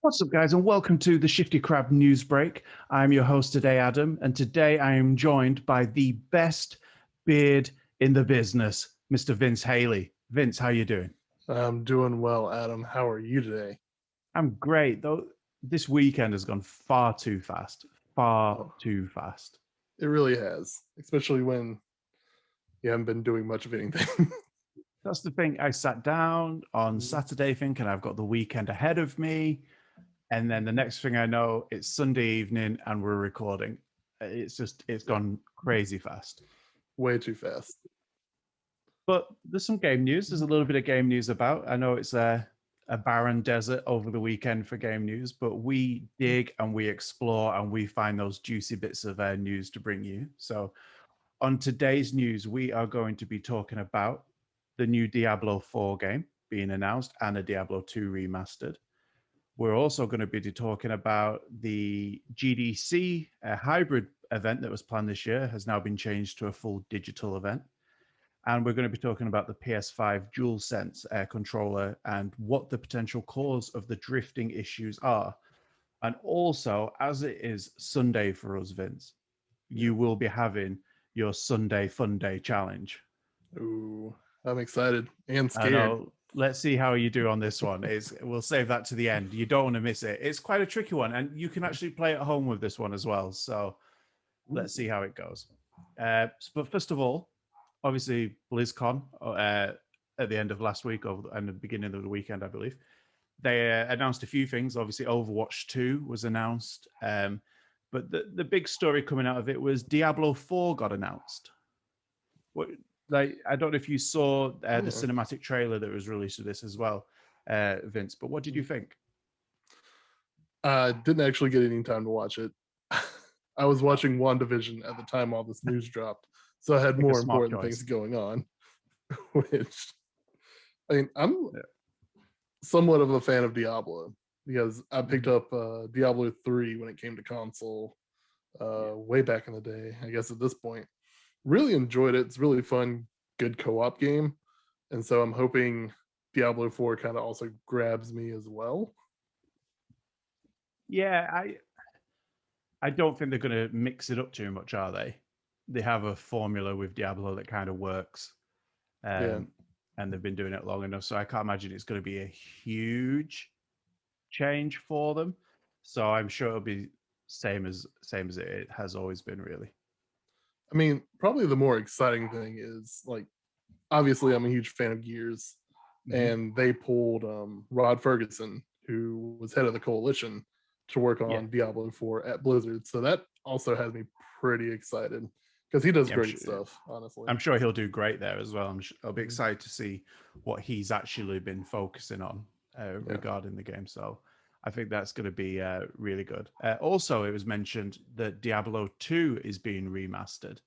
What's up, guys, and welcome to the Shifty Crab Newsbreak. I'm your host today, Adam, and today I am joined by the best beard in the business, Mr. Vince Haley. Vince, how you doing? I'm doing well, Adam. How are you today? I'm great, though. This weekend has gone far too fast, far Oh, too fast. it really has, especially when you haven't been doing much of anything. That's the thing. I sat down on Saturday thinking I've got the weekend ahead of me, and then the next thing I know, it's Sunday evening and we're recording. It's Yeah, gone crazy fast. way too fast. But there's some game news. There's a little bit of game news about. I know it's a barren desert over the weekend for game news, but we dig and we explore and we find those juicy bits of news to bring you. So, on today's news, we are going to be talking about the new Diablo 4 game being announced and a Diablo 2 remastered. We're also going to be talking about the GDC hybrid event that was planned this year has now been changed to a full digital event. And we're going to be talking about the PS5 DualSense controller and what the potential cause of the drifting issues are. And also, as it is Sunday for us, Vince, Yeah. you will be having your Sunday Funday challenge. Ooh, I'm excited and I scared. know. Let's see how you do on this one. We'll save that to the end. You don't want to miss it. It's quite a tricky one, and you can actually play at home with this one as well. So let's see how it goes. But first of all, obviously BlizzCon at the end of last week or and the beginning of the weekend, I believe. They announced a few things. Obviously, Overwatch 2 was announced, but the big story coming out of it was Diablo 4 got announced. What, like, I don't know if you saw the Yeah. cinematic trailer that was released of this as well, Vince. But what did you think? I didn't actually get any time to watch it. I was Oh, watching WandaVision at the time all this news dropped, so I had like a more smart important things choice. going on. Which I'm Yeah. somewhat of a fan of Diablo because I picked Mhm. up Diablo 3 when it came to console Yeah. way back in the day. I guess at this point, really enjoyed it. It's really fun, good co-op game, and so I'm hoping Diablo 4 kind of also grabs me as well. Yeah, I don't think they're going to mix it up too much, are they? They have a formula with Diablo that kind of works, Yeah, um, and they've been doing it long enough. So I can't imagine it's going to be a huge change for them. So I'm sure it'll be same as it has always been, really. I mean, probably the more exciting thing is like obviously I'm a huge fan of Gears, Hmm. and they pulled Rod Ferguson, who was head of the coalition, to work Yeah, on Diablo 4 at Blizzard. So that also has me pretty excited because he does yeah, great stuff, honestly. I'm sure he'll do great there as well. I'll be Mhm. excited to see what he's actually been focusing on Yeah. regarding the game. So I think that's going to be really good. Also, it was mentioned that Diablo 2 is being remastered.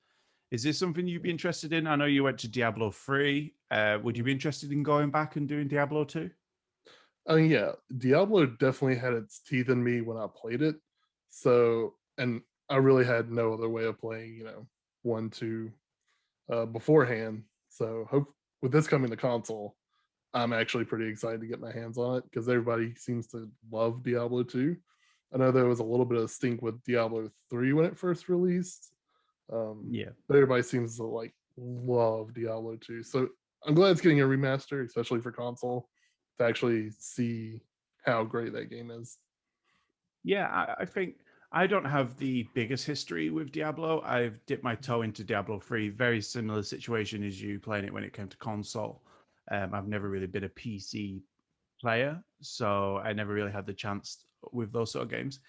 Is this something you'd be interested in? I know you went to Diablo 3. Would you be interested in going back and doing Diablo 2? I mean, yeah, Diablo definitely had its teeth in me when I played it. So, and I really had no other way of playing, one, two beforehand. So, hope with this coming to console, I'm actually pretty excited to get my hands on it because everybody seems to love Diablo 2. I know there was a little bit of stink with Diablo 3 when it first released, Yeah. but everybody seems to like love Diablo 2. So I'm glad it's getting a remaster, especially for console, to actually see how great that game is. Yeah, I think I don't have the biggest history with Diablo. I've dipped my toe into Diablo 3, very similar situation as you playing it when it came to console. I've never really been a PC player, so I never really had the chance with those sort of games.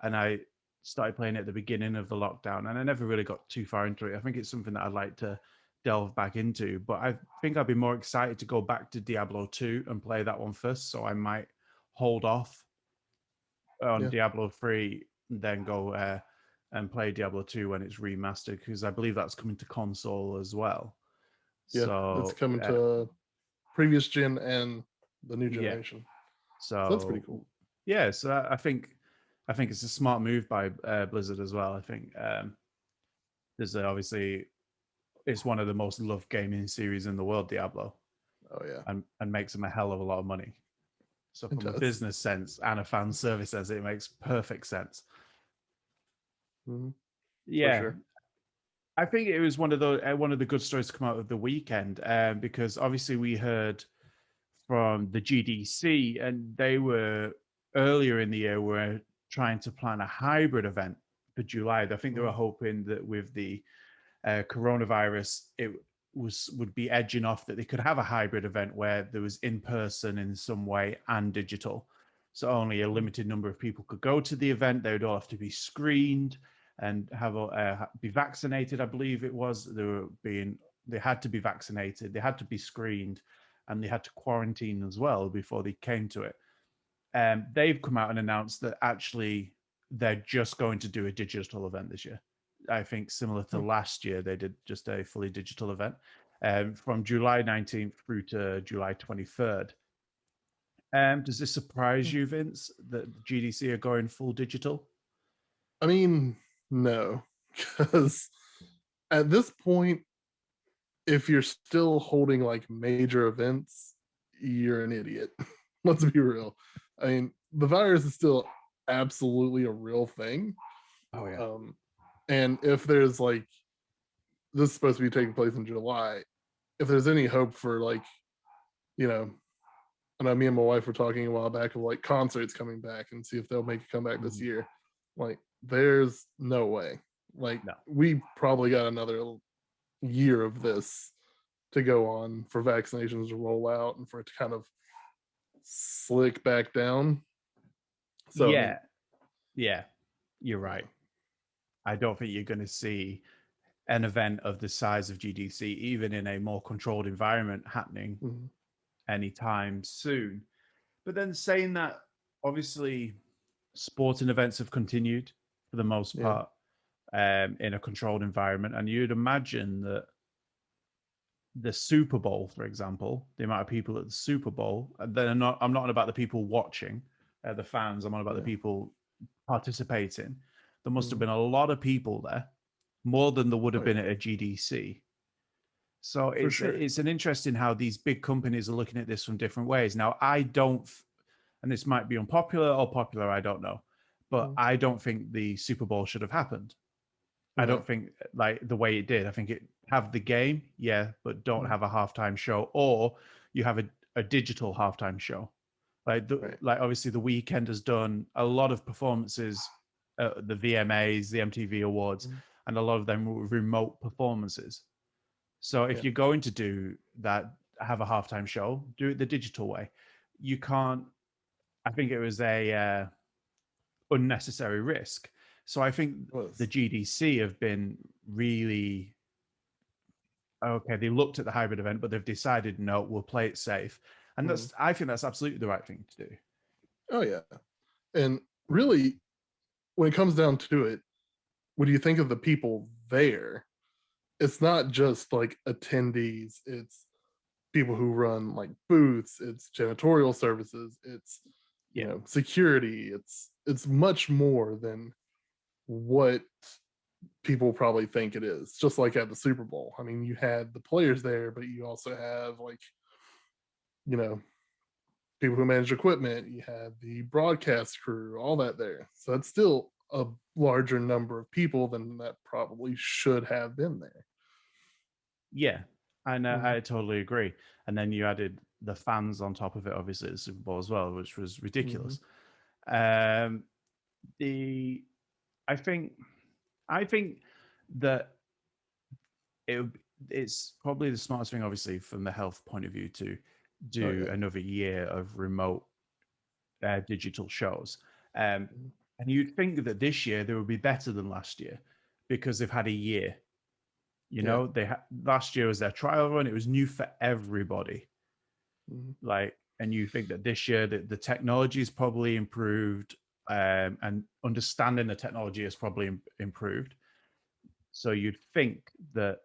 And I started playing it at the beginning of the lockdown, and I never really got too far into it. I think it's something that I'd like to delve back into, but I think I'd be more excited to go back to Diablo 2 and play that one first. So I might hold off on Yeah, Diablo 3, then go and play Diablo 2 when it's remastered, because I believe that's coming to console as well. yeah, it's So, coming to previous gen and the new yeah. generation. So that's pretty So, cool. yeah. So I think it's a smart move by Blizzard as well. I think there's obviously it's one of the most loved gaming series in the world, Diablo, Oh yeah, and makes them a hell of a lot of money. So It from a does. business sense and a fan service sense, it makes perfect sense. For Yeah, sure. I think it was one of the good stories to come out of the weekend, because obviously we heard from the GDC, and they were earlier in the year were trying to plan a hybrid event for July. I think they were hoping that with the coronavirus, it would be edging off that they could have a hybrid event where there was in person in some way and digital. So only a limited number of people could go to the event. They would all have to be screened and have be vaccinated. I believe it was they had to be vaccinated. They had to be screened, and they had to quarantine as well before they came to it. They've come out and announced that actually they're just going to do a digital event this year. I think similar to last year, they did just a fully digital event from July 19th through to July 23rd. Does this surprise you, Vince, that GDC are going full digital? I mean, no, because at this point, if you're still holding like major events, you're an idiot. Let's be real. I mean, the virus is still absolutely a real thing. Oh yeah. And if there's like this is supposed to be taking place in July, if there's any hope for like, you know, I know me and my wife were talking a while back of like concerts coming back and see if they'll make a comeback this year. Like, there's no way. Like, No. we probably got another year of this to go on for vaccinations to roll out and for it to kind of slick back down. So Yeah. I mean, Yeah. You're right. I don't think you're going to see an event of the size of GDC, even in a more controlled environment, happening anytime soon. But then saying that, obviously, sporting events have continued for the most yeah, part in a controlled environment, and you'd imagine that the Super Bowl, for example, the amount of people at the Super Bowl, and then I'm not about the people watching, the fans. I'm on about the people participating. There must have been a lot of people there, more than there would have been at a GDC. So for sure. it's an interesting how these big companies are looking at this from different ways. Now, I don't, and this might be unpopular or popular, I don't know, but I don't think the Super Bowl should have happened. I Right. don't think like the way it did. I think it have the game, yeah, but don't have a halftime show, or you have a digital halftime show. Right. Like obviously the weekend has done a lot of performances, the VMAs, the MTV Awards, and a lot of them were remote performances. So if Yeah. you're going to do that, have a halftime show, do it the digital way. You can't. I think it was a unnecessary risk. So I think the Was. GDC have been really okay. They looked at the hybrid event, but they've decided no, we'll play it safe, and I think that's absolutely the right thing to do. Oh yeah. And really, when it comes down to it, when you think of the people there, it's not just like attendees, it's people who run like booths, it's janitorial services, it's Yeah, security, it's much more than what people probably think it is. Just like at the Super Bowl, I mean, you had the players there, but you also have like, you know people who manage equipment, you have the broadcast crew, all that there. So it's still a larger number of people than that probably should have been there. yeah, and Mhm. I totally agree. And then you added the fans on top of it, obviously at the Super Bowl as well, which was Mhm. ridiculous. Um, the I think I think that it it's probably the smartest thing, obviously, from the health point of view, to Oh do yeah. another year of remote digital shows. Um, Mhm. and you'd think that this year they would be better than last year because they've had a year. You Yeah. know, last year was their trial run. It was new for everybody. Mhm. Like, and you think that this year the technology is probably improved, and understanding the technology has probably improved. So you'd think that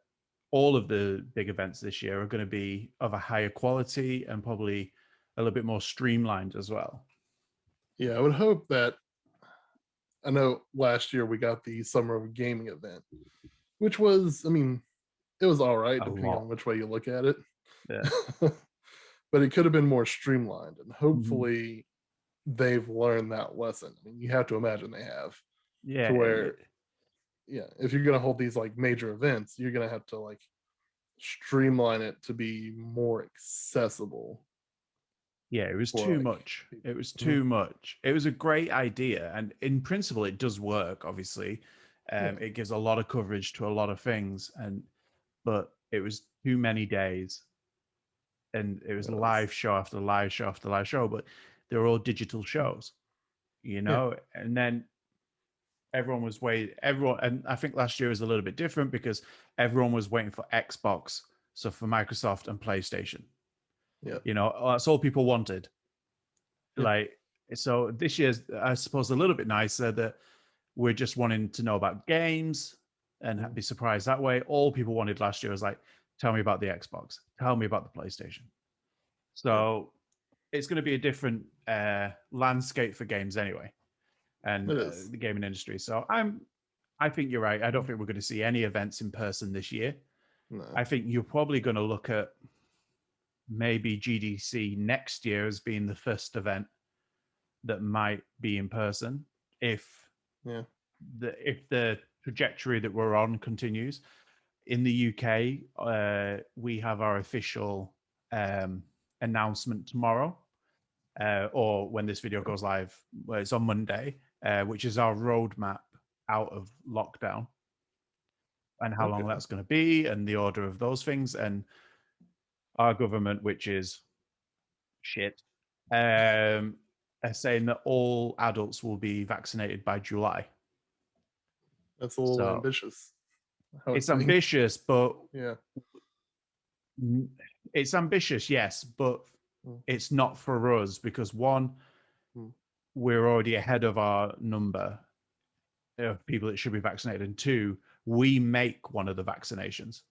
all of the big events this year are going to be of a higher quality and probably a little bit more streamlined as well. Yeah, I would hope that. I know last year we got the Summer of Gaming event, which was, I mean, it was all right A depending on lot. which way you look at it. Yeah. but it could have been more streamlined, and Mhm. hopefully they've learned that lesson. I mean, you have to imagine they have, Yeah, to where, yeah, if you're gonna hold these like major events, you're gonna have to like streamline it to be more accessible yeah, it was for too like much. It people. was Mhm. too much. It was a great idea, and in principle, it does work. Obviously, Yeah, it gives a lot of coverage to a lot of things, and but it was too many days, and it was it was. live show after live show after live show, but they were all digital shows, Yeah, and then everyone was waiting. Everyone, and I think last year was a little bit different because everyone was waiting for Xbox, so for Microsoft and PlayStation. yeah, That's all people wanted. yeah, Like, so this year's, I suppose, a little bit nicer that we're just wanting to know about games and mhm, be surprised that way. All people wanted last year was like, tell me about the Xbox, tell me about the PlayStation. yeah. So it's going to be a different landscape for games anyway, and It is. the gaming industry. So I think you're right. I don't think we're going to see any events in person this year. No. I think you're probably going to look at maybe GDC next year as being the first event that might be in person if Yeah. the trajectory that we're on continues. In the UK, we have our official um, announcement tomorrow, or when this video goes live, well, it's on Monday, which is our roadmap out of lockdown and how long Okay. that's going to be and the order of those things. And our government, which is shit, are saying that all adults will be vaccinated by July. That's a little So ambitious, I would it's think. ambitious, but Yeah. it's ambitious, yes, but Mm, it's not for us because one, mm. we're already ahead of our number of people that should be vaccinated, and two, we make one of the vaccinations.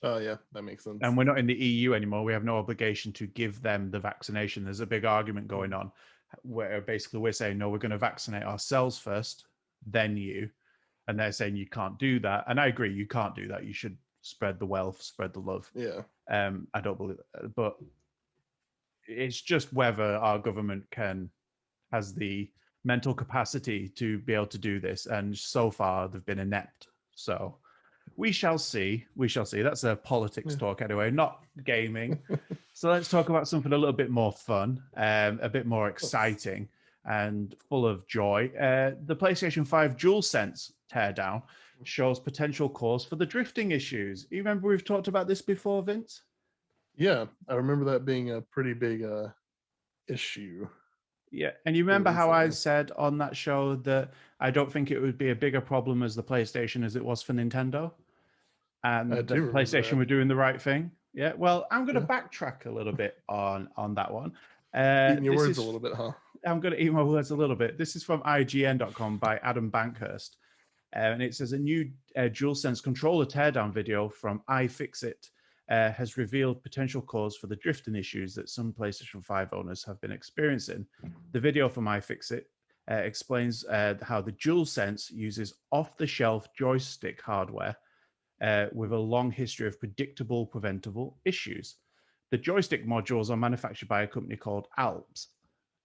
Oh yeah, that makes And sense. we're not in the EU anymore. We have no obligation to give them the vaccination. There's a big argument going Mm. on where basically we're saying, no, we're going to vaccinate ourselves first, then you. And they're saying you can't do that. And I agree, you can't do that. You should spread the wealth, spread the love. Yeah. I don't believe that. But it's just whether our government has the mental capacity to be able to do this. And so far, they've been inept. So we shall see. We shall see. That's a politics Yeah. talk anyway, not gaming. So let's talk about something a little bit more fun, a bit more Yes. exciting, and full of joy. The PlayStation 5 DualSense teardown shows potential cause for the drifting issues. You remember we've talked about this before, Vince? Yeah, I remember that being a pretty big issue Yeah. And you here remember how I recently. said on that show that I don't think it would be a bigger problem as the PlayStation as it was for Nintendo? I And do that remember PlayStation that. were doing the right thing. Yeah. Well, I'm going to Yeah. backtrack a little bit on that one. Eating your This words a is little bit, huh? I'm going to eat my words a little bit. This is from IGN.com by Adam Bankhurst. And it says a new DualSense controller teardown video from iFixit has revealed potential cause for the drifting issues that some PlayStation 5 owners have been experiencing. The video from iFixit explains how the DualSense uses off the shelf joystick hardware with a long history of predictable, preventable issues. The joystick modules are manufactured by a company called Alps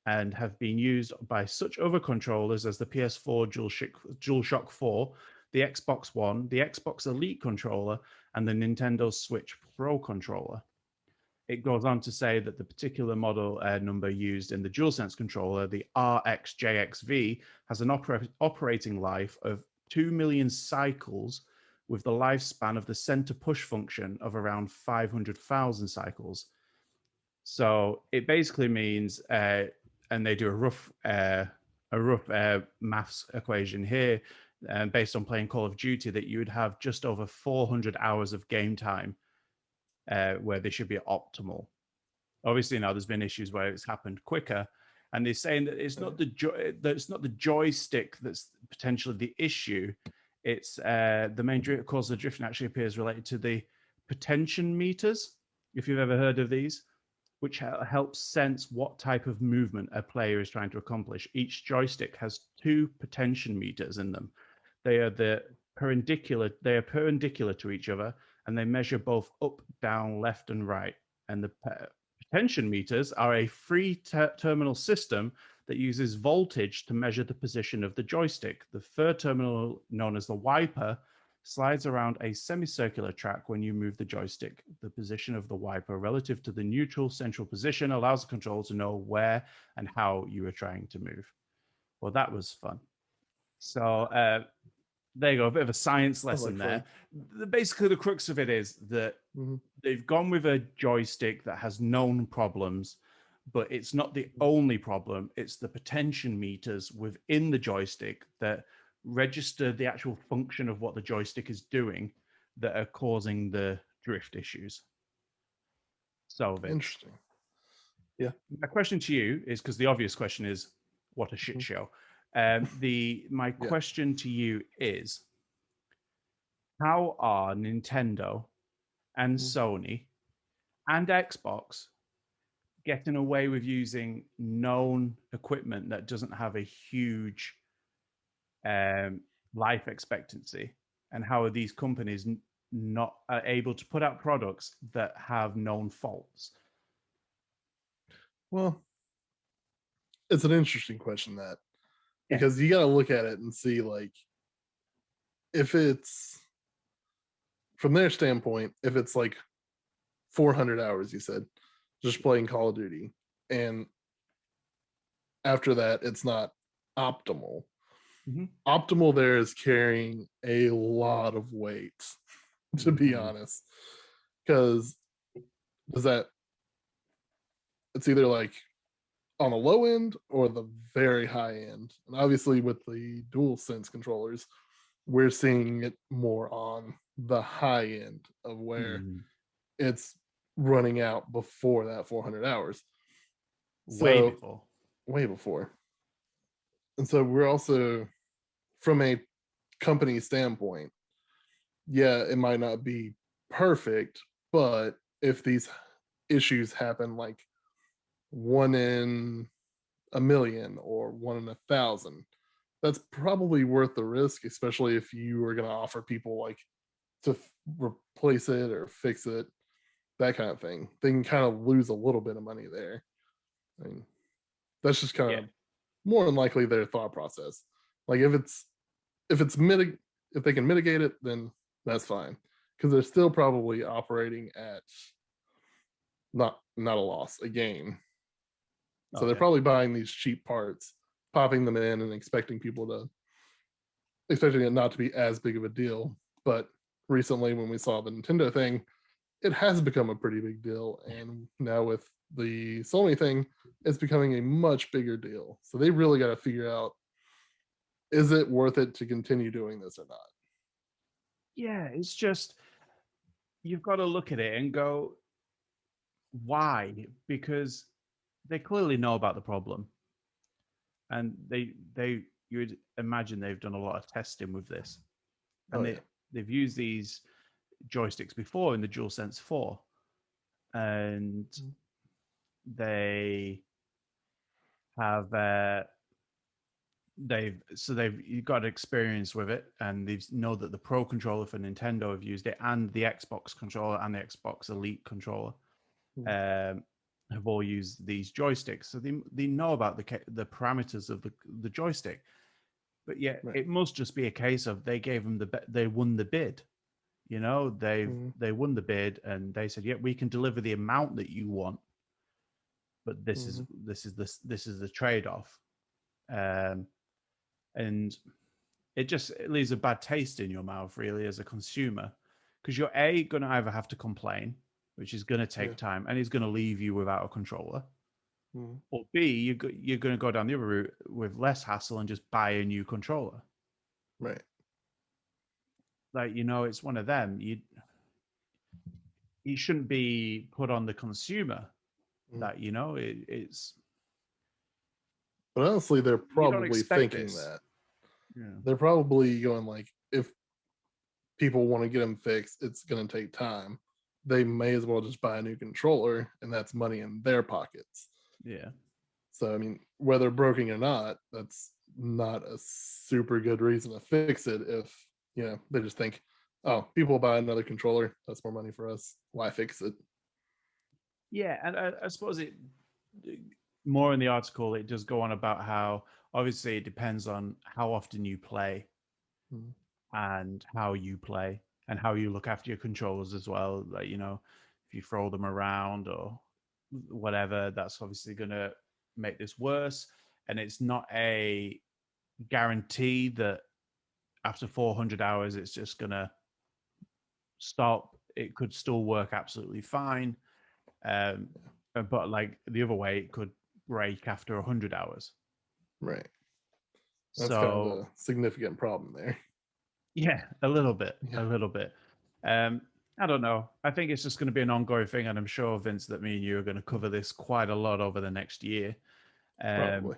and have been used by such other controllers as the PS4 DualShock 4, the Xbox One, the Xbox Elite controller, and the Nintendo Switch Pro controller. It goes on to say that the particular model number used in the DualSense controller, the RXJXV, has an operating life of 2 million cycles with the lifespan of the center push function of around 500,000 cycles. So it basically means, and they do a rough maths equation here, based on playing Call of Duty, that you would have just over 400 hours of game time where they should be optimal. Obviously, now there's been issues where it's happened quicker, and they're saying that it's not the joystick that's potentially the issue. It's the main cause of drifting actually appears related to the potential meters. If you've ever heard of these, which helps sense what type of movement a player is trying to accomplish. Each joystick has two potential meters in them. They are perpendicular to each other, and they measure both up, down, left, and right. And the Tension meters are a free terminal system that uses voltage to measure the position of the joystick. The third terminal, known as the wiper, slides around a semicircular track when you move the joystick. The position of the wiper relative to the neutral central position allows the controller to know where and how you are trying to move. Well, that was fun. So there you go, a bit of a science lesson there. Basically, the crux of it is that they've gone with a joystick that has known problems, but it's not the only problem. It's the potential meters within the joystick that register the actual function of what the joystick is doing that are causing the drift issues. So Interesting. Yeah. My question to you is, because the obvious question is, what a shit show. My question to you is, how are Nintendo and Sony and Xbox getting away with using known equipment that doesn't have a huge life expectancy? And how are these companies not able to put out products that have known faults? Well, it's an interesting question, that, because you got to look at it and see, like, if it's from their standpoint, if it's like 400 hours, you said, just playing Call of Duty, and after that, it's not optimal. Optimal there is carrying a lot of weight, to be honest, because it's either like on the low end or the very high end. And obviously with the DualSense controllers, we're seeing it more on the high end of where it's running out before that 400 hours. Way before. And so we're also, from a company standpoint, it might not be perfect, but if these issues happen like 1 in a million or 1 in 1,000, that's probably worth the risk, especially if you are going to offer people like to replace it or fix it, that kind of thing. They can kind of lose a little bit of money there. I mean, that's just kind of more than likely their thought process. Like if they can mitigate it, then that's fine, because they're still probably operating at not a loss, a gain. So they're probably buying these cheap parts, popping them in, and expecting it not to be as big of a deal. But recently, when we saw the Nintendo thing, it has become a pretty big deal, and now with the Sony thing, it's becoming a much bigger deal. So they really got to figure out, is it worth it to continue doing this or not? Yeah, it's just, you've got to look at it and go, why? Because they clearly know about the problem, and you would imagine they've done a lot of testing with this, and they've used these joysticks before in the DualSense 4, and they have you've got experience with it, and they know that the Pro controller for Nintendo have used it, and the Xbox controller and the Xbox Elite controller have all used these joysticks, so they know about the parameters of the joystick. But it must just be a case of they gave them they won the bid. You know, they won the bid, and they said, we can deliver the amount that you want, but this is the trade-off. And it leaves a bad taste in your mouth, really, as a consumer, because you're going to either have to complain, which is going to take time, and it's going to leave you without a controller, or B, you're going to go down the other route with less hassle and just buy a new controller. Right. Like, it's one of them. It shouldn't be put on the consumer that, it's. But honestly, they're probably thinking that. Yeah. They're probably going like, if people want to get them fixed, it's going to take time. They may as well just buy a new controller, and that's money in their pockets. Yeah. So, I mean, whether broken or not, that's not a super good reason to fix it if, they just think, oh, people buy another controller, that's more money for us. Why fix it? Yeah, and I suppose it more in the article it does go on about how obviously it depends on how often you play Mm. and how you play and how you look after your controllers as well. Like, you know, if you throw them around or whatever, that's obviously going to make this worse. And it's not a guarantee that after 400 hours, it's just going to stop. It could still work absolutely fine. Um, but like the other way, it could break after 100 hours. Right. That's kind of So a significant problem there. yeah, a little bit, a Yeah, little bit. Um, I don't know. I think it's just going to be an ongoing thing, and I'm sure, Vince, that me and you are going to cover this quite a lot over the next year. Um, probably.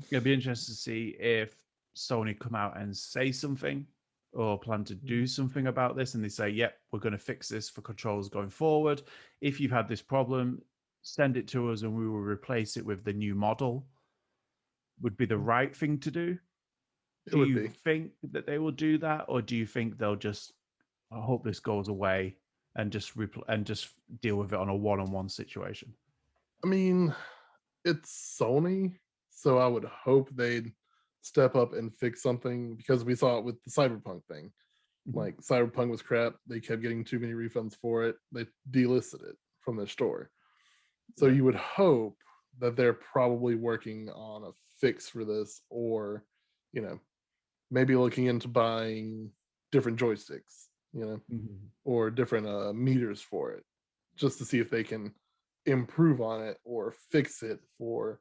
it'll be interesting to see if Sony come out and say something or plan to Mm. do something about this, and they say, "Yep, we're going to fix this for controls going forward. If you've had this problem, send it to us, and we will replace it with the new model." Would be the right thing to do. It Do would you be. think that they will do that, or do you think they'll just I hope this goes away and just deal with it on a one-on-one situation? I mean, it's Sony, so I would hope they'd step up and fix something because we saw it with the Cyberpunk thing. Mhm. Like Cyberpunk was crap. They kept getting too many refunds for it. They delisted it from their store. So Yeah. you would hope that they're probably working on a fix for this, or you know, maybe looking into buying different joysticks, Mhm. or different meters for it, just to see if they can improve on it or fix it for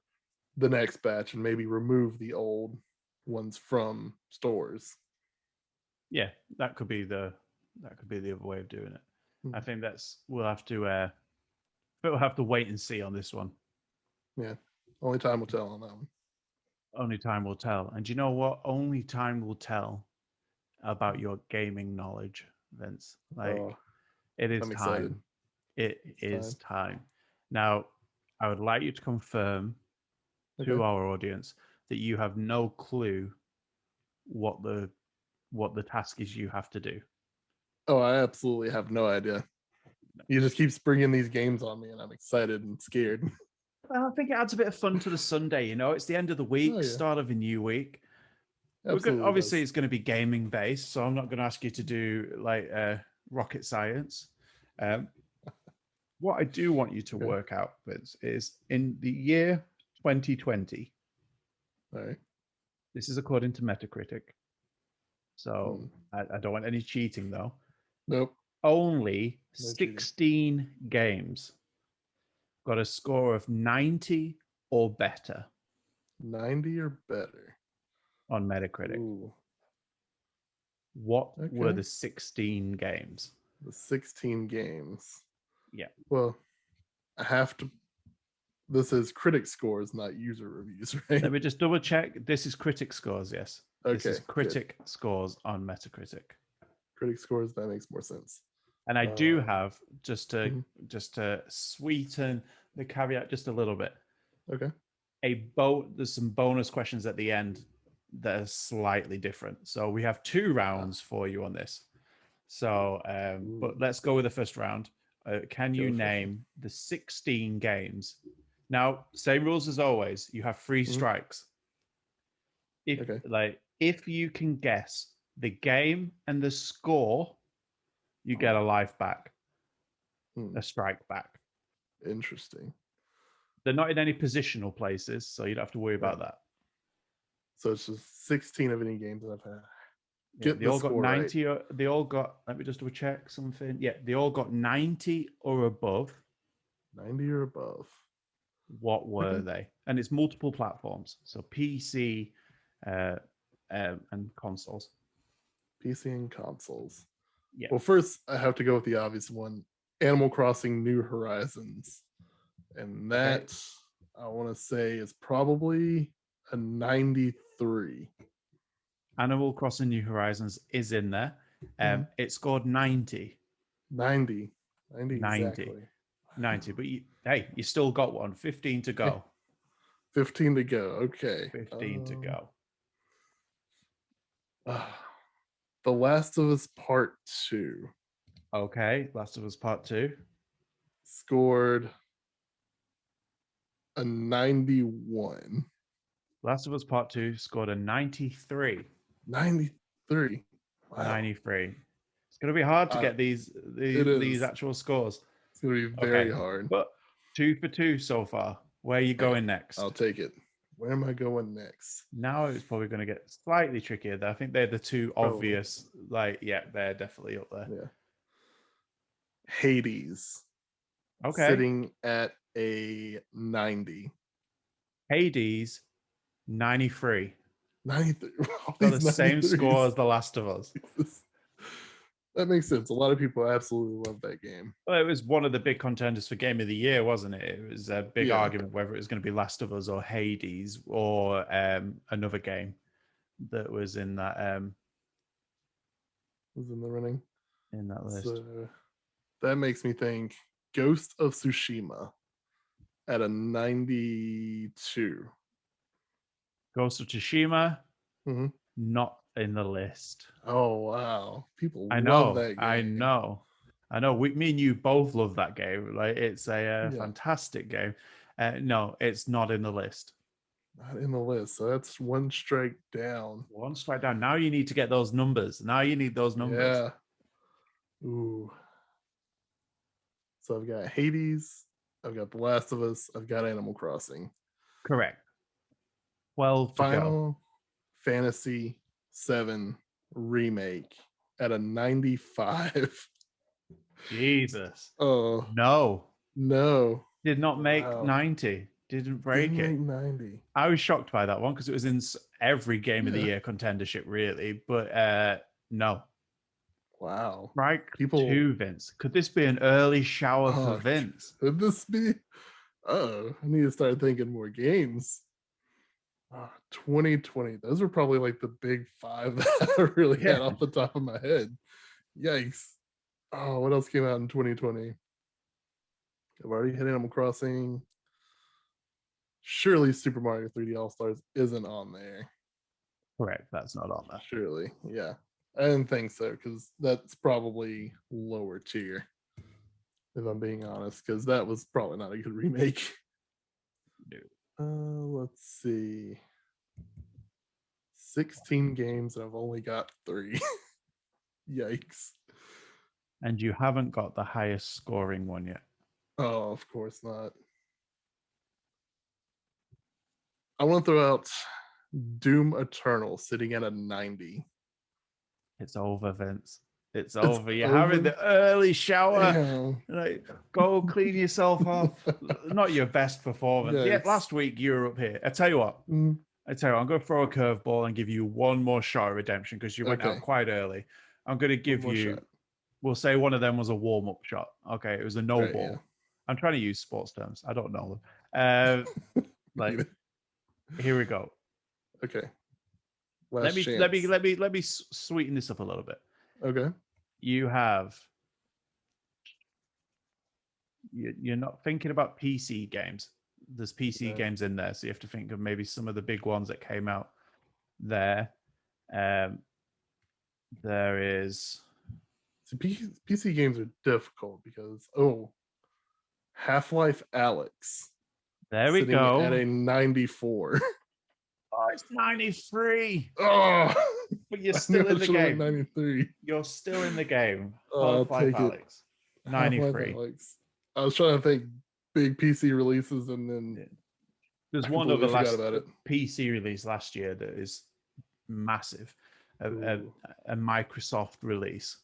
the next batch and maybe remove the old ones from stores. Yeah, that could be the other way of doing it. I Hmm. think that's we'll have to wait and see on this one. Yeah, only time will tell on that one. Only time will tell. And you know what? Only time will tell about your gaming knowledge, Vince. Oh, Like it is I'm excited. time. It It's is time. time. Now, I would like you to confirm Okay. to our audience that you have no clue what the task is you have to do. Oh, I absolutely have no idea. You just keep springing these games on me, and I'm excited and scared. Well, I think it adds a bit of fun to the Sunday. You know, it's the end of the Oh week, yeah, start of a new week. We're going absolutely obviously does. it's going to be gaming based, so I'm not going to ask you to do like rocket science. Um, what I do want you to Okay. work out, Vince, is in the year 2020. All right. This is according to Metacritic. So Hmm. I don't want any cheating though. Nope. Only No cheating. 16 games got a score of 90 or better 90 or better. on Metacritic. Ooh. What were Okay. the 16 games? The 16 games. Yeah. Well, I have to. This is critic scores, not user reviews, Let right? me just double check. This is critic scores, yes. This is Okay, good. critic scores on Metacritic. Critic scores, that makes more sense. And I do Um, have mhm. just to sweeten the caveat just a little bit. Okay. There's some bonus questions at the end that are slightly different. So we have two Ah, rounds for you on this. So, ooh, but let's go with the first round. Can go you with the first one. name the 16 games? Now, same rules as always. You have three Mhm. strikes. Okay. If you can guess the game and the score, you get a life back, Hmm. a strike back. Interesting. They're not in any positional places, so you don't have to worry Right. about that. So it's just 16 of any games that I've had. Yeah, Get they the all got score right. 90. They all got. Let me just double check something. Yeah, they all got 90 or above. 90 or above. What were Okay. they? And it's multiple platforms, so PC uh, and consoles. PC and consoles. Yeah. Well, first, I have to go with the obvious one, Animal Crossing New Horizons. And Okay. that, I want to say, is probably a 93. Animal Crossing New Horizons is in there. Mhm. It scored 90. 90. 90 90. exactly. 90. But hey, you still got one. 15 to Hey, go. 15 to go. Okay. 15 to go. Uh, The Last of Us Part 2 Okay. Last of Us Part 2. scored a 91. Last of Us Part 2 scored a 93. 93. Wow. 93. It's going to be hard to get these actual scores. It's going to be very hard. But 2 for 2 so far. Where are you going next? I'll take it. Where am I going next? Now it's probably going to get slightly trickier. I think they're the two obvious. They're definitely up there. Yeah. Hades. Okay. Sitting at a 90. Hades, 93. 93. Got the same score as The Last of Us. That makes sense. A lot of people absolutely love that game. Well, it was one of the big contenders for Game of the Year, wasn't it? It was a big argument whether it was going to be Last of Us or Hades or another game that was in that was in the running in that list. So that makes me think Ghost of Tsushima at a 92. Ghost of Tsushima, not in the list. Oh wow, people love that game. I know. Me and you both love that game. Like, it's a fantastic game. No, it's not in the list. Not in the list. So that's one strike down. One strike down. Now you need to get those numbers. Yeah. Ooh. So I've got Hades. I've got The Last of Us. I've got Animal Crossing. Correct. 12 Final Fantasy 7 remake at a 95. Jesus. Oh no. Did not make 90. Didn't break it. 90. I was shocked by that one because it was in every Game of the Year contendership, really. But no. Wow. Right. To Vince. Could this be an early shower for Vince? Could this be? I need to start thinking more games. 2020. Those were probably like the big five that I really had off the top of my head. Yikes. Oh, what else came out in 2020? I've already hit Animal Crossing. Surely Super Mario 3D All-Stars isn't on there. Correct. That's not on there. Surely. Yeah. I didn't think so, because that's probably lower tier, if I'm being honest, because that was probably not a good remake. No. Let's see. 16 games, and I've only got 3. Yikes. And you haven't got the highest scoring one yet. Oh, of course not. I want to throw out Doom Eternal sitting at a 90. It's over, Vince. It's over. You're having the early shower. Like, go clean yourself off. Not your best performance. Yikes. Yeah, last week you were up here. I tell you what. I'm going to throw a curveball and give you one more shot at redemption because you went out quite early. I'm going to give you. We'll say one of them was a warm-up shot. Okay, it was a no ball. Yeah. I'm trying to use sports terms. I don't know them. Here we go. Okay. Let me sweeten this up a little bit. Okay. You're not thinking about PC games. There's PC games in there, so you have to think of maybe some of the big ones that came out there. There is. So PC games are difficult because Half-Life Alyx. There we go. At a 94. Oh, it's 93. Oh, but you're still in the game. 93. You're still in the game. Half-Life Alyx. 93. I was trying to think big PC releases, and then there's one other last PC release last year that is massive. A Microsoft release.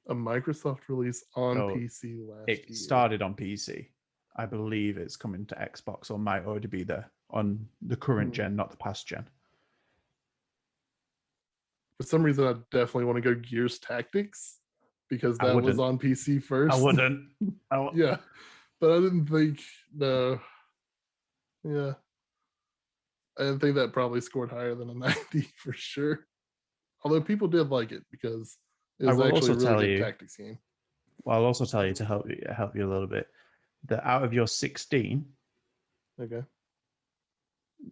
A Microsoft release on PC last year. It started on PC. I believe it's coming to Xbox or might already be there on the current gen, not the past gen. For some reason, I definitely want to go Gears Tactics because that was on PC first. I wouldn't. Yeah, but I didn't think Yeah, I didn't think that probably scored higher than a 90 for sure. Although people did like it because it was actually a really good tactics game. Well, I'll also tell you to help you a little bit that out of your 16,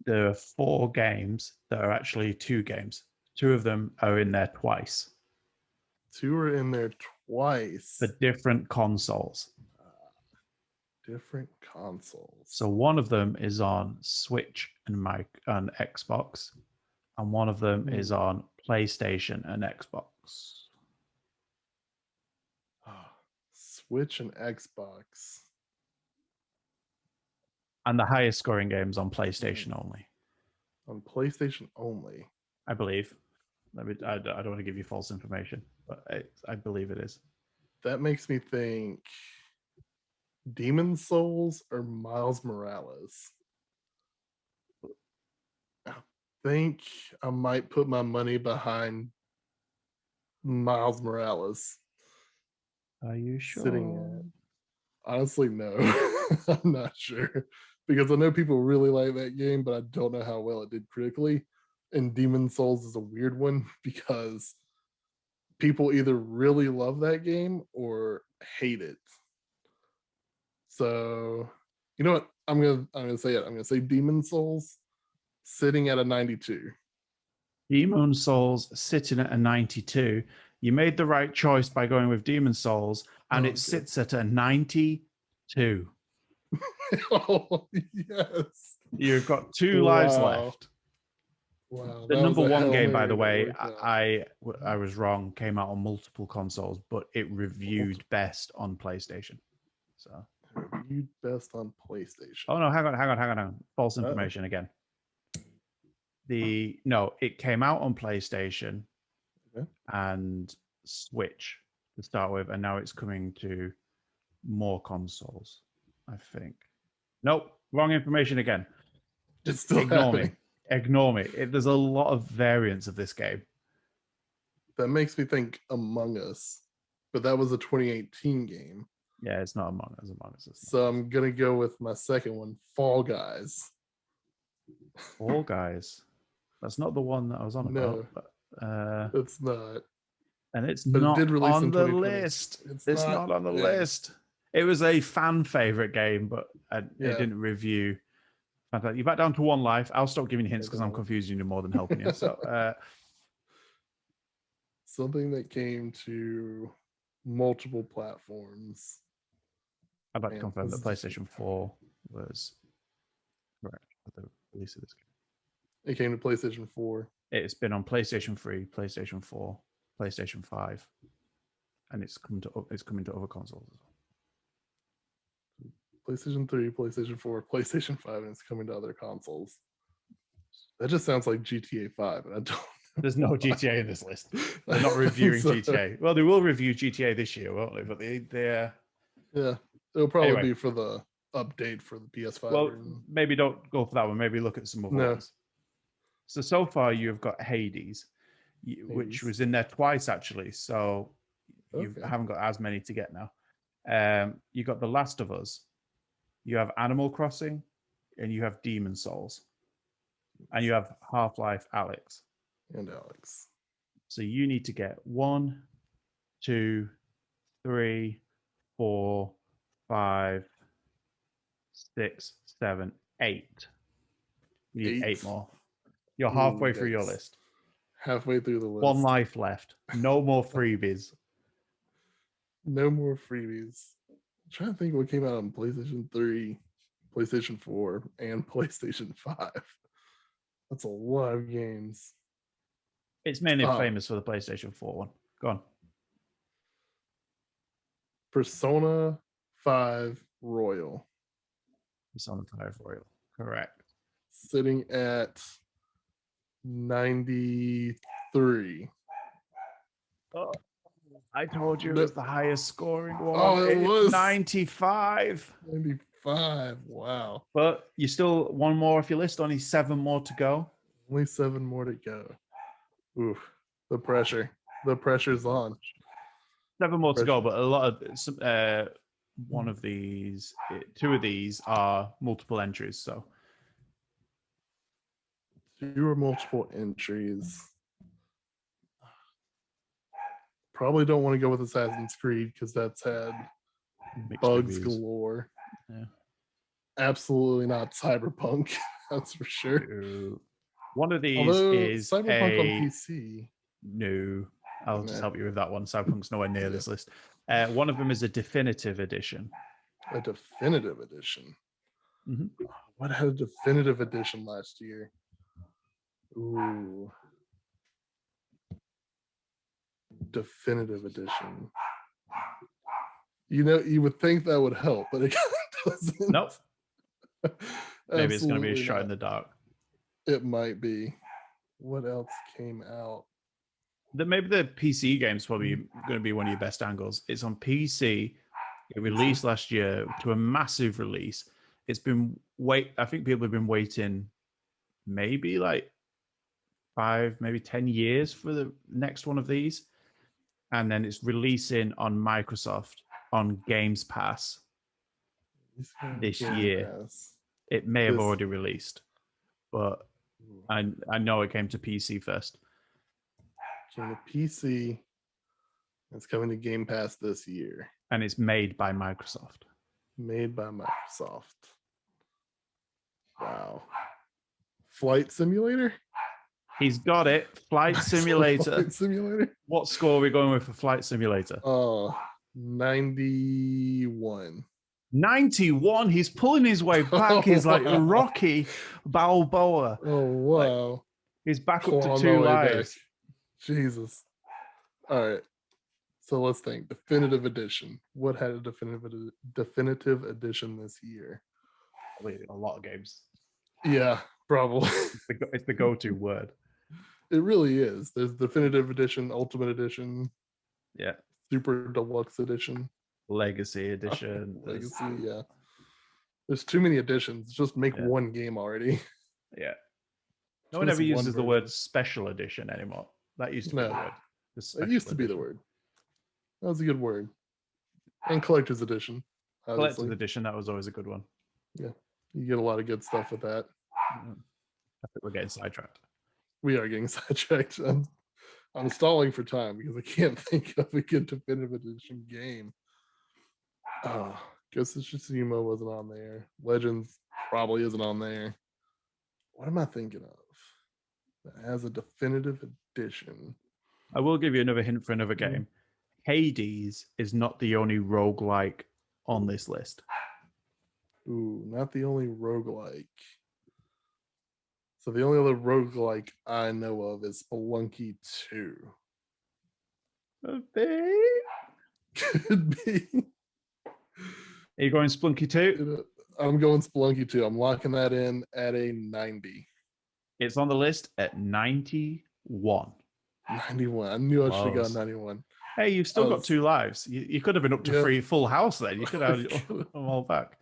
there are 4 games that are actually 2 games. 2 of them are in there twice. 2 are in there twice for different consoles. different consoles. So one of them is on Switch and Xbox, and one of them is on PlayStation and Xbox. Switch and Xbox. And the highest scoring games on PlayStation only. On PlayStation only, I believe. I don't want to give you false information, but I believe it is. That makes me think Demon Souls or Miles Morales. I think I might put my money behind Miles Morales. Are you sure? Sitting at, honestly, no. I'm not sure. Because I know people really like that game, but I don't know how well it did critically. And Demon Souls is a weird one because people either really love that game or hate it. So, you know what? I'm gonna say it. I'm gonna say Demon Souls sitting at a 92. Demon Souls sitting at a 92. You made the right choice by going with Demon Souls, and it sits at a 92. Oh, yes. You've got 2 lives left. Wow. The number one game, by the way, I was wrong, came out on multiple consoles, but it reviewed best on PlayStation. So reviewed best on PlayStation. Oh no, hang on. False information again. It came out on PlayStation and Switch to start with, and now it's coming to more consoles, I think. Nope, wrong information again. Just Ignore me. There's a lot of variants of this game. That makes me think Among Us, but that was a 2018 game. Yeah, it's not Among Us. So I'm gonna go with my second one, Fall Guys. Fall Guys. That's not the one that I was on about. But, it's not. And it's not on the list. It's not on the list. It was a fan favorite game, but it didn't review. You're back down to 1 life. I'll stop giving hints because I'm confusing you more than helping you. So, something that came to multiple platforms. I'd like to confirm that PlayStation 4 was correct for the release of this game. It came to PlayStation 4. It's been on PlayStation 3, PlayStation 4, PlayStation 5, and it's coming to other consoles as well. PlayStation 3, PlayStation 4, PlayStation 5, and it's coming to other consoles. That just sounds like GTA 5, and I don't. There's no GTA in this list. They're not reviewing GTA. Well, they will review GTA this year, won't they? But they're it'll probably be for the update for the PS5. Well, maybe don't go for that one. Maybe look at some other ones. So far you've got Hades, which was in there twice actually. So you haven't got as many to get now. You got The Last of Us. You have Animal Crossing, and you have Demon Souls, and you have Half-Life Alyx. So you need to get 1, 2, 3, 4, 5, 6, 7, 8. You need 8 more. You're halfway through your list. Halfway through the list. 1 life left. No more freebies. No more freebies. I'm trying to think what came out on PlayStation 3, PlayStation 4, and PlayStation 5. That's a lot of games. It's mainly famous for the PlayStation 4 one. Go on. Persona 5 Royal. Persona 5 Royal. Correct. Sitting at 93. I told you it was the highest scoring one. Oh, it was 95. 95. Wow. But you still 1 more off your list. Only 7 more to go. Only 7 more to go. Oof. The pressure. The pressure's on. 7 more to go, but a lot of one of these, 2 of these are multiple entries. So 2 are multiple entries. Probably don't want to go with Assassin's Creed because that's had bugs galore. Yeah. Absolutely not Cyberpunk. That's for sure. One of these is Cyberpunk on PC. No, I'll just help you with that one. Cyberpunk's nowhere near this list. One of them is a definitive edition. A definitive edition. Mm-hmm. What had a definitive edition last year? Ooh. Definitive edition. You would think that would help, but it doesn't. Nope. Maybe it's going to be a shot not. in the dark. It might be. What else came out? Maybe the PC game's probably going to be one of your best angles. It's on PC. It released last year to a massive release. It's been I think people have been waiting maybe like 5, maybe 10 years for the next one of these. And then it's releasing on Microsoft on Games Pass this year. It may have already released, but I know it came to PC first. Came to PC. It's coming to Game Pass this year. And it's made by Microsoft. Made by Microsoft. Wow. Flight Simulator? He's got it. Flight Simulator. Flight Simulator? What score are we going with for Flight Simulator? 91. 91? He's pulling his way back. He's like Rocky Balboa. Oh, wow. Like, he's back up to 2 lives. Jesus. All right. So let's think. Definitive edition. What had a definitive edition this year? A lot of games. Yeah, probably. It's the go-to word. It really is. There's definitive edition, ultimate edition. Yeah. Super deluxe edition. Legacy edition. Legacy, yeah. There's too many editions. Just make one game already. Yeah. No one ever uses the word special edition anymore. That used to be the word. It used to be the word. That was a good word. And collector's edition. Obviously. Collector's edition, that was always a good one. Yeah. You get a lot of good stuff with that. I think we're getting sidetracked. We are getting sidetracked. I'm stalling for time because I can't think of a good definitive edition game. Ghost of Tsushima wasn't on there. Legends probably isn't on there. What am I thinking of that has a definitive edition? I will give you another hint for another game. Hades is not the only roguelike on this list. Ooh, not the only roguelike. So the only other roguelike I know of is Spelunky 2. Could be. Are you going Spelunky 2? I'm going Spelunky 2. I'm locking that in at a 90. It's on the list at 91. 91. I knew I should have got 91. Hey, you've still got 2 lives. You could have been up to 3 full house then. You could have them all back.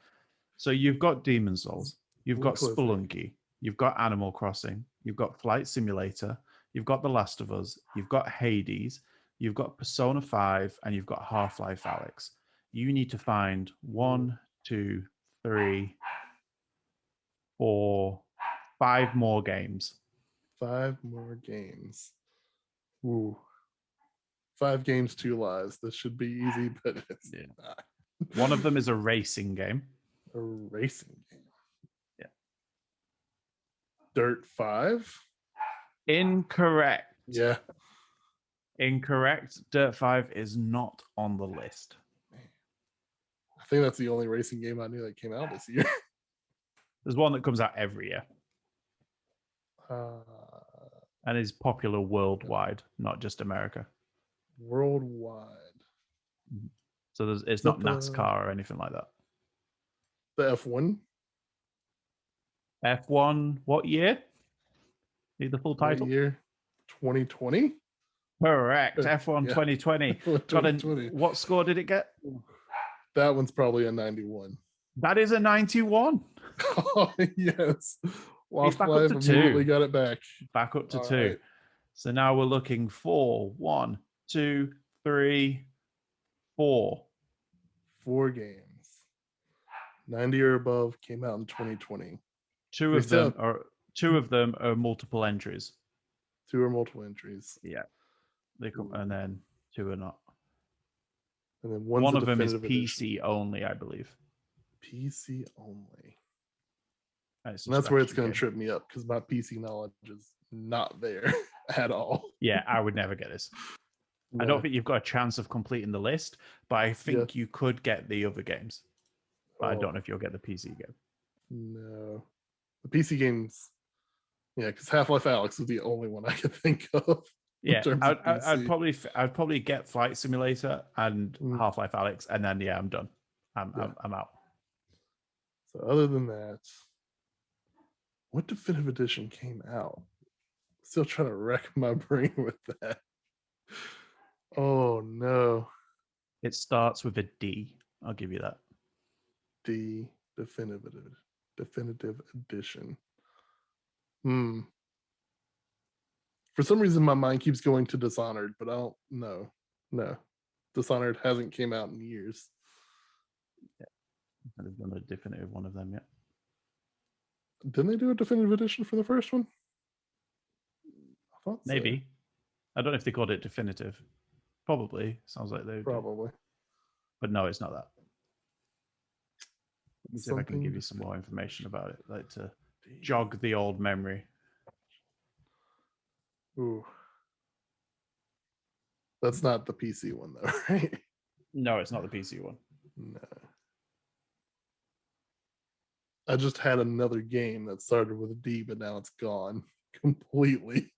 So you've got Demon Souls. You've got Spelunky. You've got Animal Crossing. You've got Flight Simulator. You've got The Last of Us. You've got Hades. You've got Persona 5. And you've got Half-Life Alyx. You need to find 1, 2, 3, 4, 5 more games. 5 more games. Ooh. 5 games, 2 lives. This should be easy, but it's not. One of them is a racing game. A racing game. Yeah. Dirt 5? Incorrect. Yeah. Incorrect. Dirt 5 is not on the list. I think that's the only racing game I knew that came out this year. There's one that comes out every year. And is popular worldwide, not just America. Worldwide. So it's not NASCAR or anything like that. The F1? F1, what year? Need the full title? What year? 2020? Correct. F1 2020. 2020. What score did it get? That one's probably a 91. That is a 91. Oh, yes. Lost 5, immediately got it back. Back up to 2. Right. So now we're looking for 1, 2, 3, 4. 4 games. 90 or above came out in 2020. Two of them are multiple entries. 2 are multiple entries. Yeah. They come, and then 2 are not. And then one of them is PC only, I believe. PC only. And that's where it's going to trip me up because my PC knowledge is not there at all. Yeah, I would never get this. No. I don't think you've got a chance of completing the list, but I think you could get the other games. but I don't know if you'll get the PC game. No, the PC games. Yeah, because Half-Life Alyx is the only one I could think of. Yeah, I'd probably get Flight Simulator and Half-Life Alyx, and then I'm done. I'm out. So other than that, what definitive edition came out? Still trying to wreck my brain with that. Oh no. It starts with a D. I'll give you that. D definitive edition. For some reason, my mind keeps going to Dishonored, but I don't know. No, Dishonored hasn't came out in years. Yeah, I've done a definitive one of them yet. Didn't they do a definitive edition for the first one? I thought maybe. So. I don't know if they called it definitive. Probably sounds like they probably. But no, it's not that. Let me see if I can give you some more information about it, like to jog the old memory. Ooh. That's not the PC one, though, right? No, it's not the PC one. No. I just had another game that started with a D, but now it's gone completely.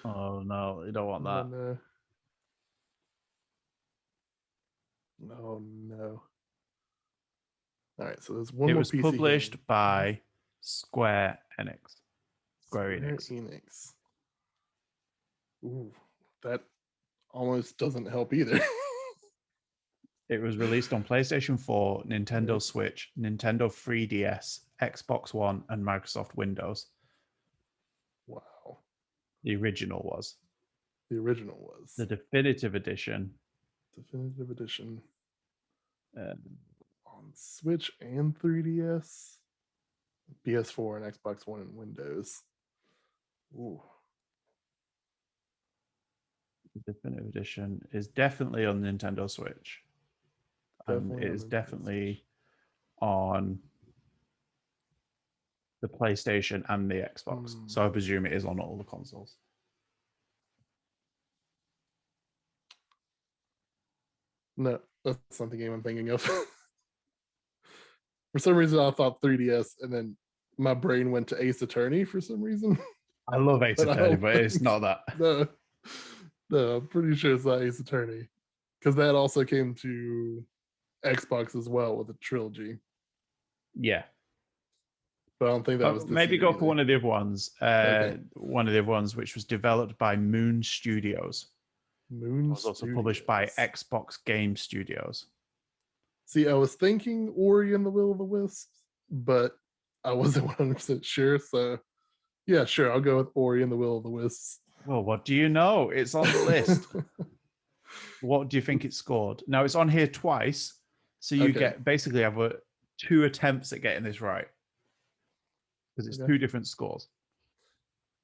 Oh, no, you don't want that. No. Oh, no. All right, so there's one more PC game. It was published by Square Enix. Square Enix. Ooh, that almost doesn't help either. It was released on PlayStation 4, Nintendo Switch, Nintendo 3DS, Xbox One, and Microsoft Windows. Wow. The original was. The definitive edition. On Switch and 3DS, PS4 and Xbox One and Windows. Ooh. The definitive edition is definitely on Nintendo Switch. And it is definitely on the PlayStation and the Xbox. So I presume it is on all the consoles. No, that's not the game I'm thinking of. For some reason, I thought 3DS, and then my brain went to Ace Attorney for some reason. I love Ace Attorney, but it's not that. No, I'm pretty sure it's not Ace Attorney. Because that also came to Xbox as well with a trilogy. Yeah. But I don't think that was this maybe year go either. for one of the other ones. One of the other ones, which was developed by Moon Studios. Moon was also published by Xbox Game Studios. See, I was thinking Ori and the Will of the Wisps, but I wasn't 100% sure. So, yeah, sure, I'll go with Ori and the Will of the Wisps. Well, what do you know? It's on the list. What do you think it scored? Now, it's on here twice, so you get basically have 2 attempts at getting this right. Because it's 2 different scores.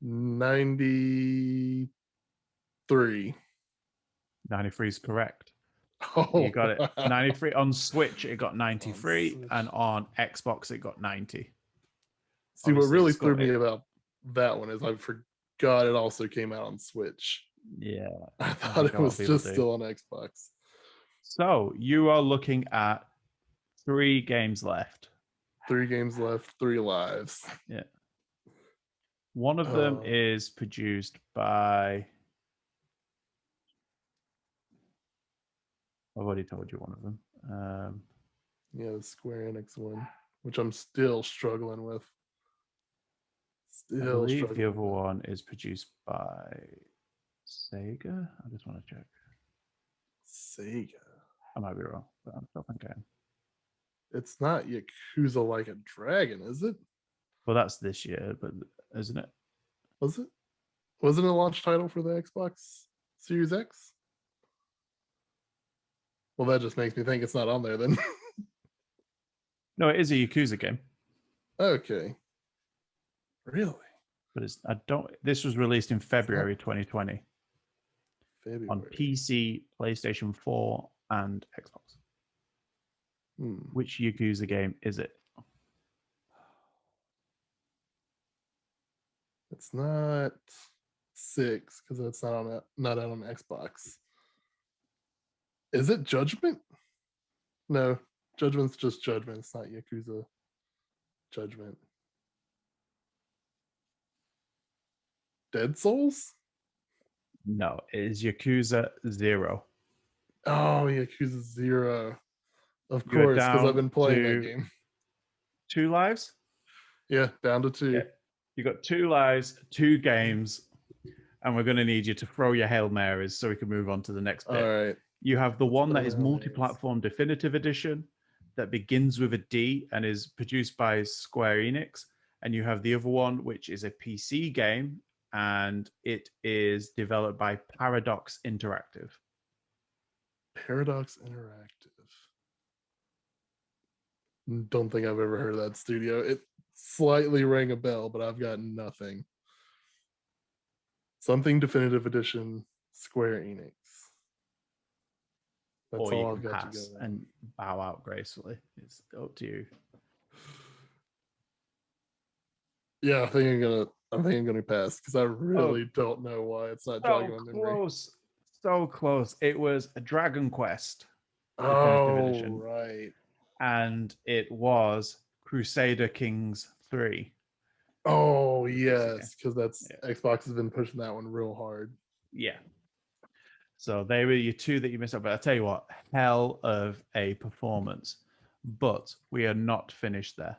93. 93 is correct. Oh, you got it. 93 on Switch, it got 93, and on Xbox, it got 90. See, what really threw me about that one is I forgot it also came out on Switch. Yeah, I thought it was just still on Xbox. So you are looking at 3 games left. 3 games left, 3 lives. Yeah. One of them is produced by. I've already told you one of them. Yeah, the Square Enix one, which I'm still struggling with. I believe the other one is produced by Sega. I just want to check. Sega. I might be wrong, but I'm still thinking. It's not Yakuza Like a Dragon, is it? Well, that's this year, but isn't it? Was it? Wasn't it a launch title for the Xbox Series X? Well, that just makes me think it's not on there then. No, it is a Yakuza game. Okay. Really? But this was released in February 2020. On PC, PlayStation 4, and Xbox. Which Yakuza game is it? It's not 6 because it's not out on Xbox. Is it Judgment? No, Judgment's just Judgment. It's not Yakuza Judgment. Dead Souls? No, it is Yakuza 0. Oh, Yakuza 0. Of You are course, because I've down been playing to that game. 2 lives. Yeah, down to 2. Yeah. You got 2 lives, 2 games, and we're going to need you to throw your Hail Marys so we can move on to the next bit. All right. You have the one that is Hail Marys. multi-platform definitive edition that begins with a D and is produced by Square Enix. And you have the other one, which is a PC game, and it is developed by Paradox Interactive. Paradox Interactive. Don't think I've ever heard of that studio. It slightly rang a bell, but I've got nothing. Something definitive edition, Square Enix. That's Or all you I've can got pass to go. and bow out gracefully. It's up to you. Yeah, I think I'm gonna pass because I really don't know why it's not jogging my memory. Close. So close. It was a Dragon Quest definitive Oh, edition. right. And it was Crusader Kings 3. Oh, yes, because Xbox has been pushing that one real hard. Yeah. So they were your 2 that you missed out. But I tell you what, hell of a performance. But we are not finished there.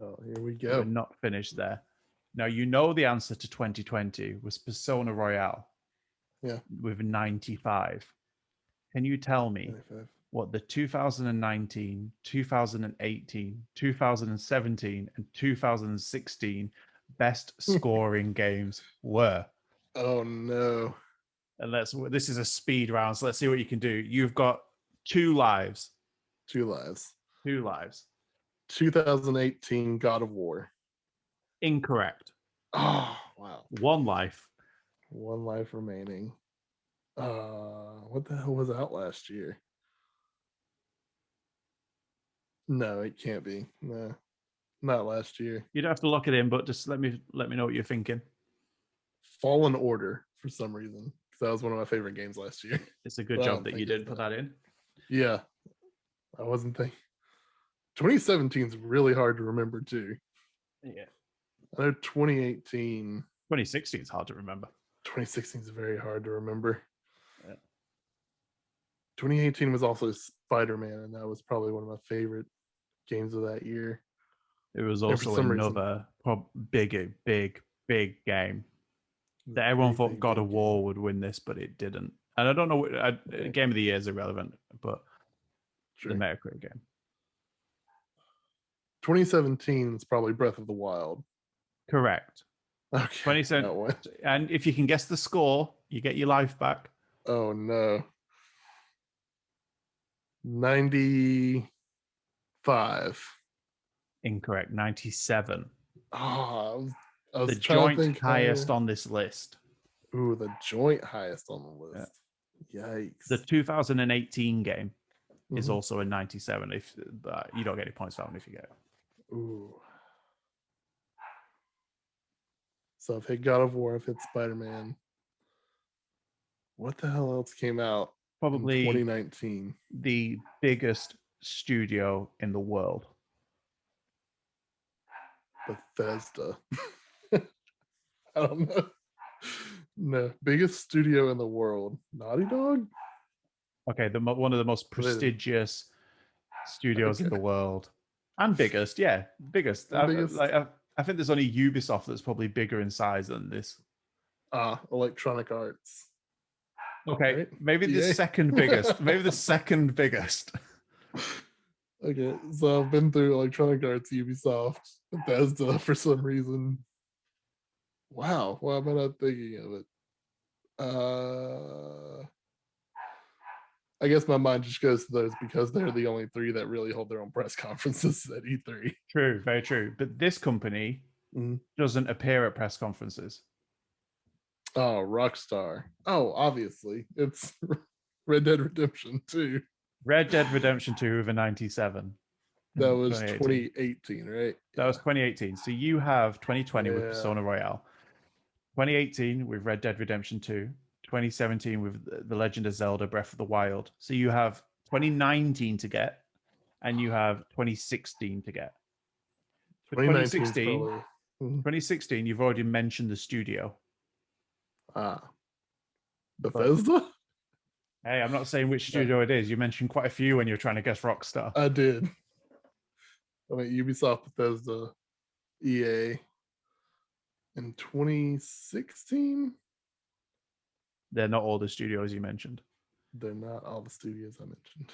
Oh, here we go. We're not finished there. Now, you know the answer to 2020 was Persona Royale. Yeah. With 95. Can you tell me 95. what the 2019, 2018, 2017, and 2016 best scoring games were? Oh no. And this is a speed round, so let's see what you can do. You've got 2 lives. 2 lives. 2 lives. 2018 God of War. Incorrect. Oh, wow. 1 life. 1 life remaining. What the hell was out last year? No, it can't be. No, not last year. You don't have to lock it in, but just let me know what you're thinking. Fallen Order for some reason, because that was one of my favorite games last year. It's a good job that you did put that in. Yeah, I wasn't thinking. 2017 is really hard to remember too. Yeah. I know 2018. 2016 is hard to remember. 2016 is very hard to remember. Yeah. 2018 was also Spider-Man, and that was probably one of my favorite games of that year. It was also another big game that everyone thought God of War would win this, but it didn't. And I don't know, Game of the Year is irrelevant, but the Metacritic game. 2017 is probably Breath of the Wild. Correct. Okay. 2017. And if you can guess the score, you get your life back. Oh no. 95. Incorrect. 97. Oh, I was the trying to joint think highest on this list. Ooh, the joint highest on the list. Yeah. Yikes. The 2018 game is also a 97. If you don't get any points for that one if you get it. Ooh. So I've hit God of War, I've hit Spider-Man. What the hell else came out? Probably in 2019. The biggest studio in the world. Bethesda. I don't know. No, biggest studio in the world. Naughty Dog? Okay, one of the most prestigious studios in the world. And biggest, yeah. Biggest. I think there's only Ubisoft that's probably bigger in size than this. Electronic Arts. Okay, right? Maybe the second biggest. Maybe the second biggest. Okay, so I've been through Electronic Arts, Ubisoft, Bethesda for some reason. Wow, why am I not thinking of it? I guess my mind just goes to those because they're the only 3 that really hold their own press conferences at E3. True, very true. But this company doesn't appear at press conferences. Oh, Rockstar. Oh, obviously. It's Red Dead Redemption 2. Red Dead Redemption 2 with a 97. That was 2018, right? That was 2018. So you have 2020 with Persona Royale, 2018 with Red Dead Redemption 2, 2017 with The Legend of Zelda Breath of the Wild. So you have 2019 to get, and you have 2016 to get. For 2019 's 2016, probably. Mhm. 2016, you've already mentioned the studio. Bethesda? Hey, I'm not saying which studio it is. You mentioned quite a few when you're trying to guess Rockstar. I did. I mean, Ubisoft, Bethesda, EA. In 2016? They're not all the studios you mentioned. They're not all the studios I mentioned.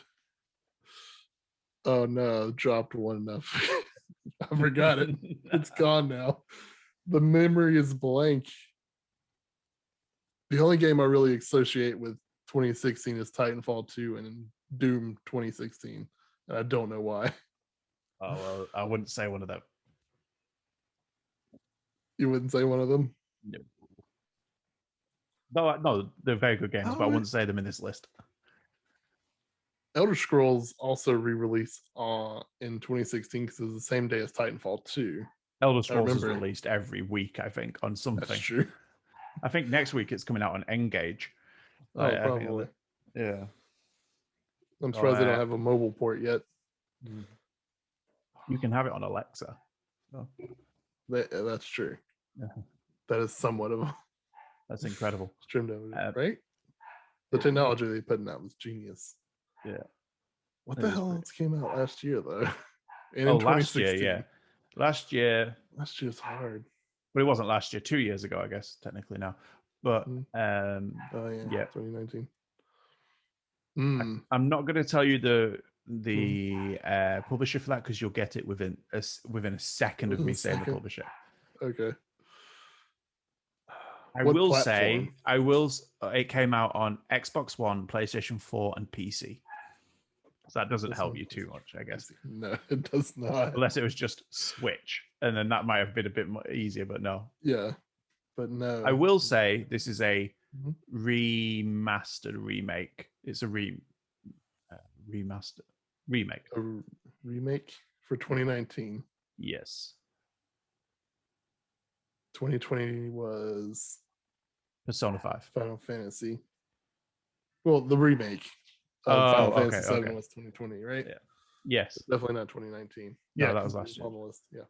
Oh no, dropped one enough. I forgot it. It's gone now. The memory is blank. The only game I really associate with 2016 is Titanfall 2 and Doom 2016. And I don't know why. Oh, well, I wouldn't say one of them. You wouldn't say one of them? No, they're very good games, but I wouldn't say them in this list. Elder Scrolls also re-released in 2016 because it was the same day as Titanfall 2. Elder Scrolls is released every week, I think, on something. That's true. I think next week it's coming out on Engage. Oh, probably. Yeah. I'm surprised they don't have a mobile port yet. You can have it on Alexa. So. That's true. Yeah. That is somewhat of a... That's incredible. Streamed over, right? The technology they put in that was genius. Yeah. What the hell else came out last year, though? And in 2016. Yeah. Last year's hard. But it wasn't last year, 2 years ago, I guess, technically now. But oh yeah, 2019. I'm not going to tell you the publisher for that because you'll get it within a second of me saying the publisher. Okay. I will say, it came out on Xbox One, PlayStation 4, and PC. So that doesn't help you too much, I guess. No, it does not. Unless it was just Switch, and then that might have been a bit more easier, but no. Yeah, but no. I will say this is a remastered remake. It's a remake. A remake for 2019. Yes. 2020 was Persona 5. Final Fantasy. Well, the remake of Final Fantasy 7 was 2020, right? Yeah. Yes. It's definitely not 2019. Yeah, that was last year. On the list. Yeah.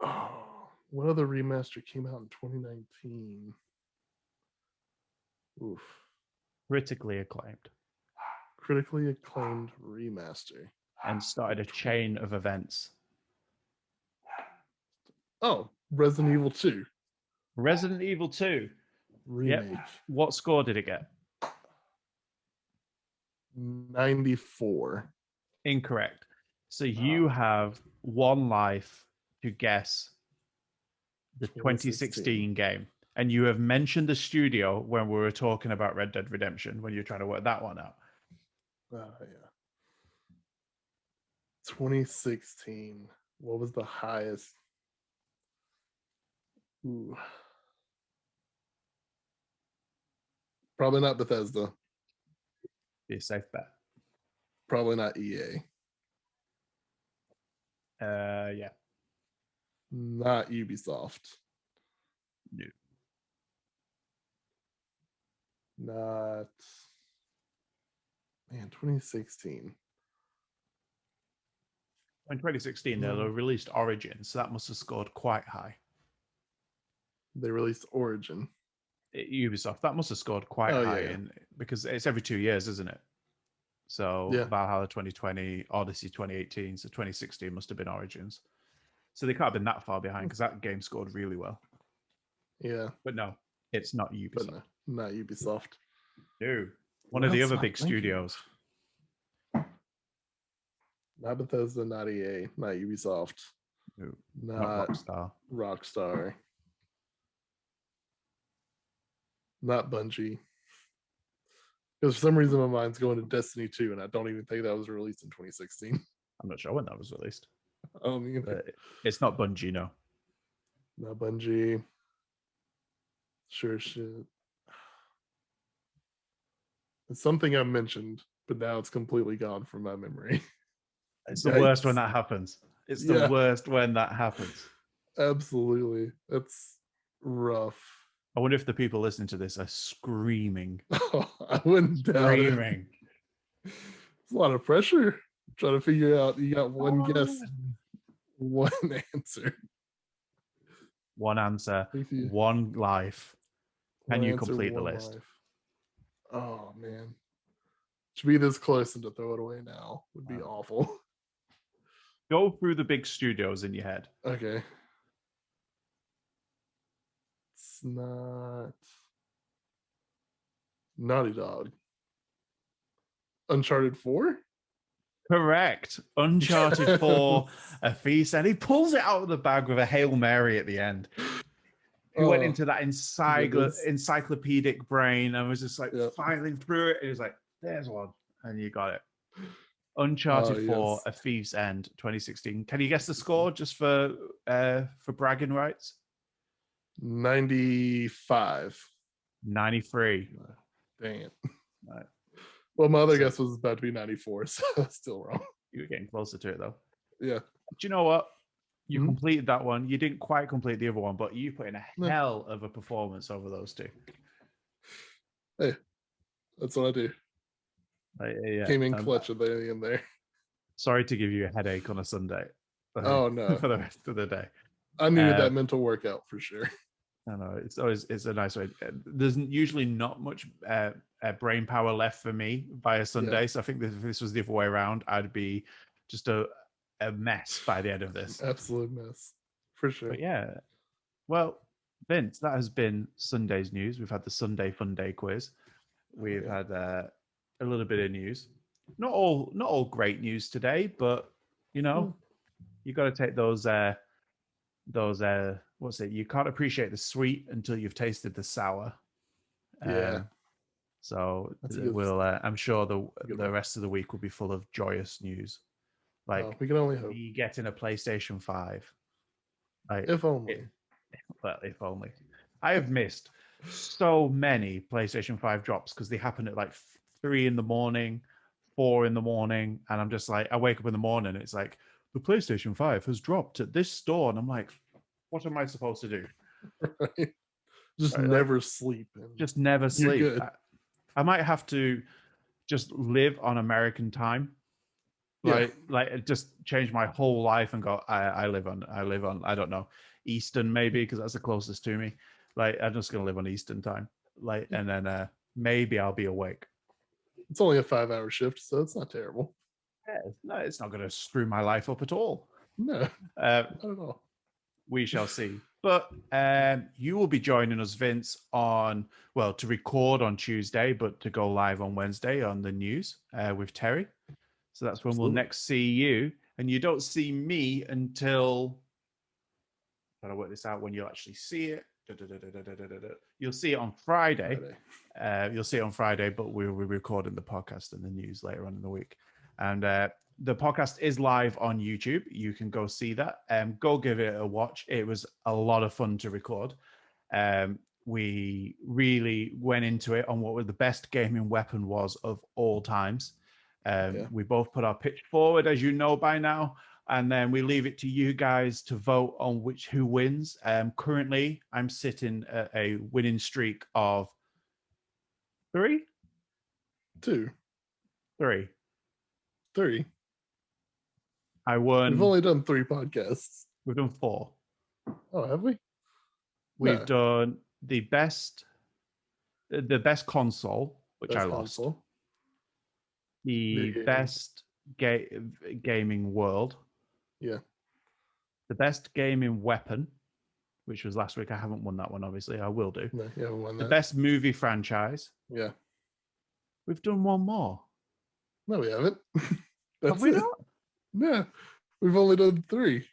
Oh, what other remaster came out in 2019? Oof. Critically acclaimed. Critically acclaimed remaster. And started a chain of events. Oh, Resident Evil 2. Resident Evil 2. Remake. Yep. What score did it get? 94. Incorrect. So you have one life to guess the 2016 game. And you have mentioned the studio when we were talking about Red Dead Redemption, when you're trying to work that one out. Oh, yeah. 2016. What was the highest? Ooh. Probably not Bethesda. Be a safe bet. Probably not EA. Yeah. Not Ubisoft. No. Not. Man, 2016. In 2016, they released Origin, so that must have scored quite high. They released Origin. Ubisoft, that must have scored quite high because it's every 2 years, isn't it? So Valhalla 2020, Odyssey 2018, so 2016 must have been Origins. So they can't have been that far behind because that game scored really well. Yeah. But no, it's not Ubisoft. But no, not Ubisoft. No. One of the other big studios. Not Bethesda, not EA, not Ubisoft. No. Not Rockstar. Not Bungie. Because for some reason my mind's going to Destiny 2, and I don't even think that was released in 2016. I'm not sure when that was released. I don't either. It's not Bungie, no. Not Bungie. Sure shit. It's something I mentioned, but now it's completely gone from my memory. It's the worst when that happens. It's the worst when that happens. Absolutely. That's rough. I wonder if the people listening to this are screaming. I wouldn't doubt it. Screaming. It's a lot of pressure. Trying to figure out. You got one guess, Oh. one answer. One answer, If you- one life. Can one you answer, complete the one list? life. Oh man, to be this close and to throw it away now would be awful. Go through the big studios in your head. Okay. It's not Naughty Dog. Uncharted 4? Correct. Uncharted 4, a feast, and he pulls it out of the bag with a Hail Mary at the end. He went into that encyclopedic brain and was just like filing through it. He was like, there's one. And you got it. Uncharted 4, A Thief's End, 2016. Can you guess the score just for bragging rights? 95. 93. Dang it. Right. Well, my other guess was about to be 94, so that's still wrong. You were getting closer to it, though. Yeah. Do you know what? You completed that one. You didn't quite complete the other one, but you put in a hell of a performance over those two. Hey, that's what I do. Came in clutch at the end there. Sorry to give you a headache on a Sunday. Oh no, for the rest of the day. I needed that mental workout for sure. I know it's a nice way. There's usually not much brain power left for me by a Sunday, so I think if this was the other way around, I'd be just a mess by the end of this. Absolute mess, for sure. But yeah, well, Vince, that has been Sunday's news. We've had the Sunday Funday quiz. We've had a little bit of news. Not all great news today, but you know, you got to take those what's it? You can't appreciate the sweet until you've tasted the sour. So we'll. I'm sure the rest of the week will be full of joyous news. Like we can only hope. Me getting a PlayStation 5. Like, if only. If only. I have missed so many PlayStation 5 drops because they happen at like 3 a.m, 4 a.m, and I'm just like, I wake up in the morning, it's like the PlayStation 5 has dropped at this store, and I'm like, what am I supposed to do? Right. Just never sleep. Just never sleep. I might have to just live on American time. Like just change my whole life and go, I live on, I don't know, Eastern maybe, because that's the closest to me. Like, I'm just going to live on Eastern time. Like, and then maybe I'll be awake. It's only a 5-hour shift, so it's not terrible. Yeah, no, it's not going to screw my life up at all. No, not at all. We shall see. But you will be joining us, Vince, to record on Tuesday, but to go live on Wednesday on the news with Terry. So that's when we'll next see you. And you don't see me until, I'm trying to work this out when you'll actually see it. You'll see it on Friday. You'll see it on Friday, but we'll be recording the podcast and the news later on in the week. And the podcast is live on YouTube. You can go see that. Go give it a watch. It was a lot of fun to record. We really went into it on what the best gaming weapon was of all times. We both put our pitch forward, as you know by now, and then we leave it to you guys to vote on who wins. Currently, I'm sitting at a winning streak of 3. I won. We've only done 3 podcasts. We've done 4. Oh, have we? We've done the best console, which I lost. The best gaming world. Yeah. The best gaming weapon, which was last week. I haven't won that one, obviously. I will do. No, you haven't won that. The best movie franchise. Yeah. We've done one more. No, we haven't. Have we not? No, we've only done 3. Do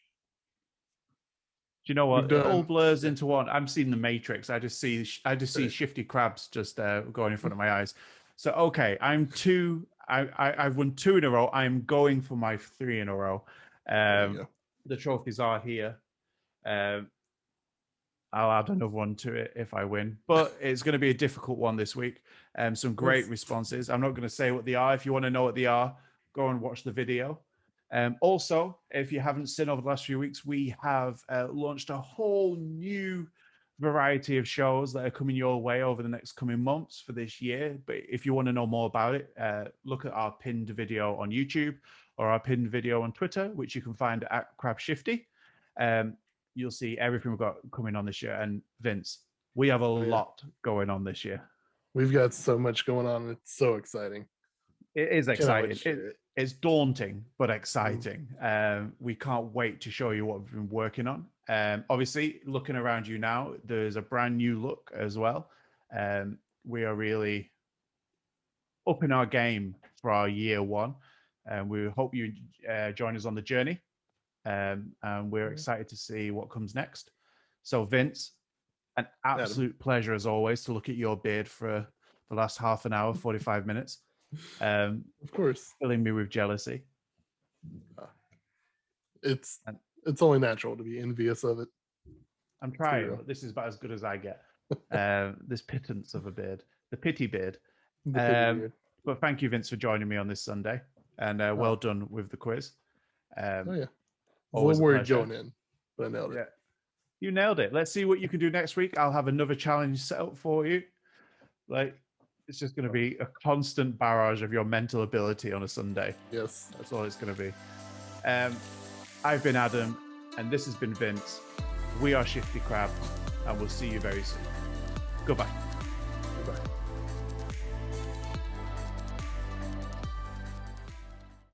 you know what? It all blurs into one. I'm seeing the Matrix. I just see Shifty crabs just going in front of my eyes. So okay, I'm 2. I've won 2 in a row. I'm going for my 3 in a row. The trophies are here. I'll add another one to it if I win, but it's going to be a difficult one this week. Some great responses. I'm not going to say what they are. If you want to know what they are, go and watch the video. Also, if you haven't seen over the last few weeks, we have launched a whole new variety of shows that are coming your way over the next coming months for this year. But if you want to know more about it, look at our pinned video on YouTube or our pinned video on Twitter, which you can find at Shifty. You'll see everything we've got coming on this year. And Vince, we have a lot going on this year. We've got so much going on. It's so exciting. It is exciting. It's daunting, but exciting. We can't wait to show you what we've been working on. Obviously, looking around you now, there's a brand new look as well. We are really upping our game for our year one. And we hope you join us on the journey. And we're excited to see what comes next. So, Vince, an absolute pleasure as always to look at your beard for the last half an hour, 45 minutes. Of course, filling me with jealousy. It's only natural to be envious of it. I'm trying, but this is about as good as I get. This pittance of a beard, the pity beard. But thank you, Vince, for joining me on this Sunday, and well done with the quiz. I was a little worried going in, but I nailed it. You nailed it. Let's see what you can do next week. I'll have another challenge set up for you. It's just going to be a constant barrage of your mental ability on a Sunday. Yes. That's all it's going to be. I've been Adam, and this has been Vince. We are Shifty Crab, and we'll see you very soon. Goodbye.